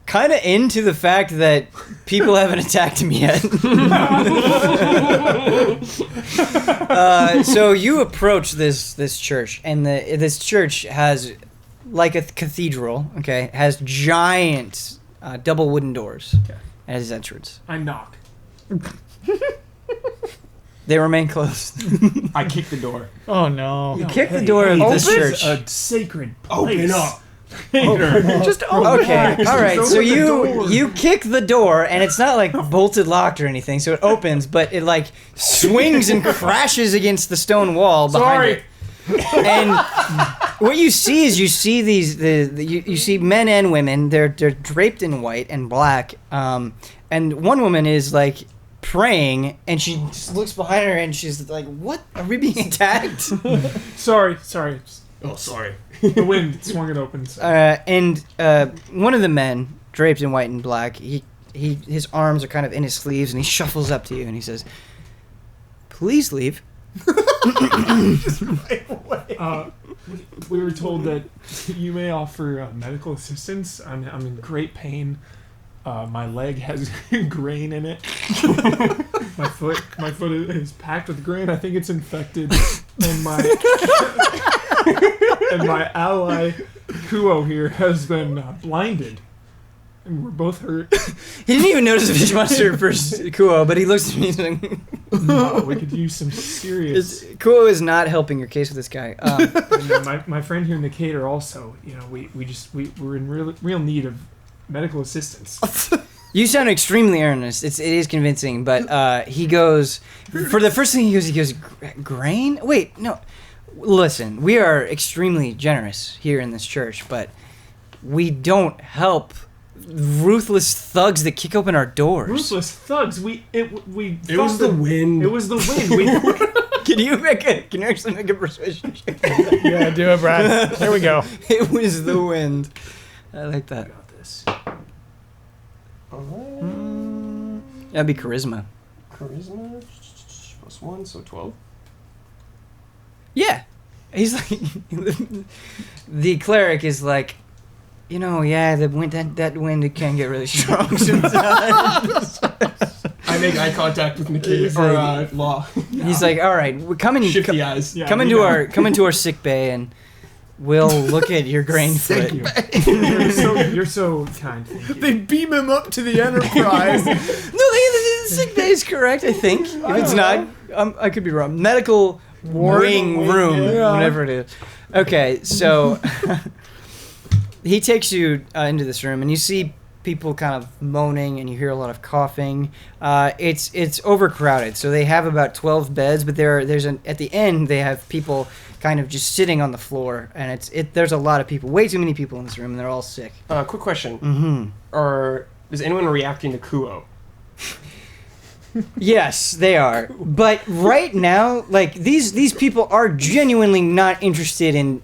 kind of into the fact that people haven't attacked him yet. So you approach this church, and this church has, like a cathedral, okay, has giant double wooden doors at its entrance. I knock. They remain closed. I kick the door. Oh no. You kick the door of this church. A sacred Open place. up. Just open. Okay, all right. Just So open the door. you kick the door, and it's not like bolted locked or anything. So it opens, but it like swings and crashes against the stone wall behind it. And what you see is you see you see men and women. They're draped in white and black. And one woman is like praying, and she just looks behind her, and she's like, "What? Are we being attacked?" Sorry. Oh, sorry. The wind swung it open. So. And one of the men, draped in white and black, his arms are kind of in his sleeves, and he shuffles up to you, and he says, "Please leave." We were told that you may offer medical assistance. I'm in great pain. My leg has grain in it. my foot is packed with grain. I think it's infected, and my ally Kuo here has been blinded, and we're both hurt. He didn't even notice the fish monster for Kuo, but he looks at me and he's like, We could use some serious. Kuo is not helping your case with this guy. My friend here, Nicator, also. We're in real need of medical assistance. You sound extremely earnest. It is convincing, but he goes, for the first thing he goes, grain? Wait, no. Listen, we are extremely generous here in this church, but we don't help ruthless thugs that kick open our doors. Ruthless thugs. It was the wind. It was the wind. Can you actually make a persuasion check? Yeah, do it, Brad. There we go. It was the wind. I like that. About this. That'd be charisma. Charisma +1, so 12. Yeah. He's like, the cleric is like, the wind, that wind, it can get really strong sometimes. I make eye contact with Nikita, Law. He's like, all right, come Shifty eyes. Yeah, come into our sick bay, and we'll look at your grain foot. You're so kind. Thank you. They beam him up to the Enterprise. No, the sick bay is correct, I think. If it's not, I could be wrong. Medical wing room, whatever it is. Okay, so he takes you into this room, and you see people kind of moaning, and you hear a lot of coughing. It's overcrowded, so they have about 12 beds, but at the end they have people kind of just sitting on the floor, and there's a lot of people, way too many people in this room, and they're all sick. Quick question. Mm-hmm. Is anyone reacting to Kuo? Yes, they are. But right now, like these people are genuinely not interested in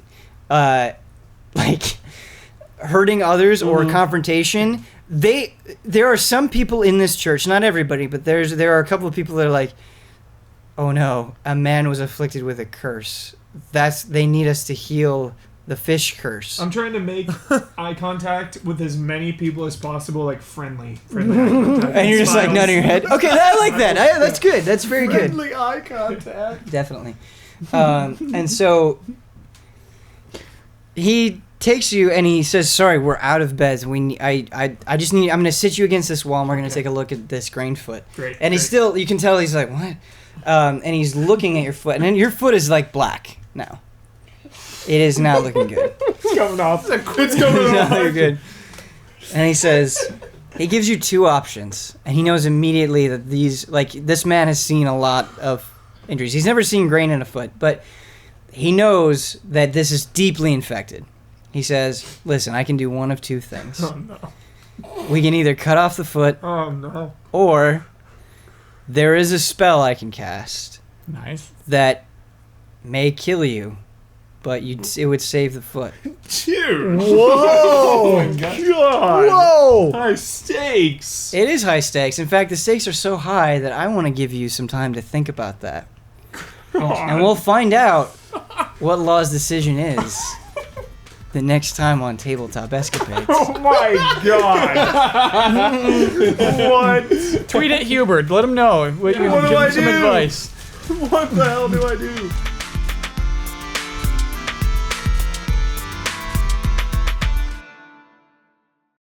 hurting others or confrontation. There are some people in this church, not everybody, but there are a couple of people that are like, "Oh no, a man was afflicted with a curse. They need us to heal the fish curse." I'm trying to make eye contact with as many people as possible, like friendly eye contact. And you're just like smiles. nodding your head. Okay, I like that. That's good. That's very good. Friendly eye contact. Definitely. And so he takes you and he says, "Sorry, we're out of beds. I just need. I'm going to sit you against this wall, and we're going to take a look at this grain foot." Great. And he's still. You can tell he's like, "What?" And he's looking at your foot, and then your foot is like black now. It is not looking good. It's coming off. It's It's coming not off. looking good. And he says, he gives you two options, and he knows immediately that this man has seen a lot of injuries. He's never seen grain in a foot, but he knows that this is deeply infected. He says, "Listen, I can do one of two things. Oh no. We can either cut off the foot, Oh no. or there is a spell I can cast Nice. that may kill you, but it would save the foot." Dude. Whoa! Oh my god. Whoa! High stakes. It is high stakes. In fact, the stakes are so high that I want to give you some time to think about that. And we'll find out what Law's decision is the next time on Tabletop Escapades. Oh my god. What? Tweet at Hubert. Let him know. Give What do him I some do? advice. What the hell do I do?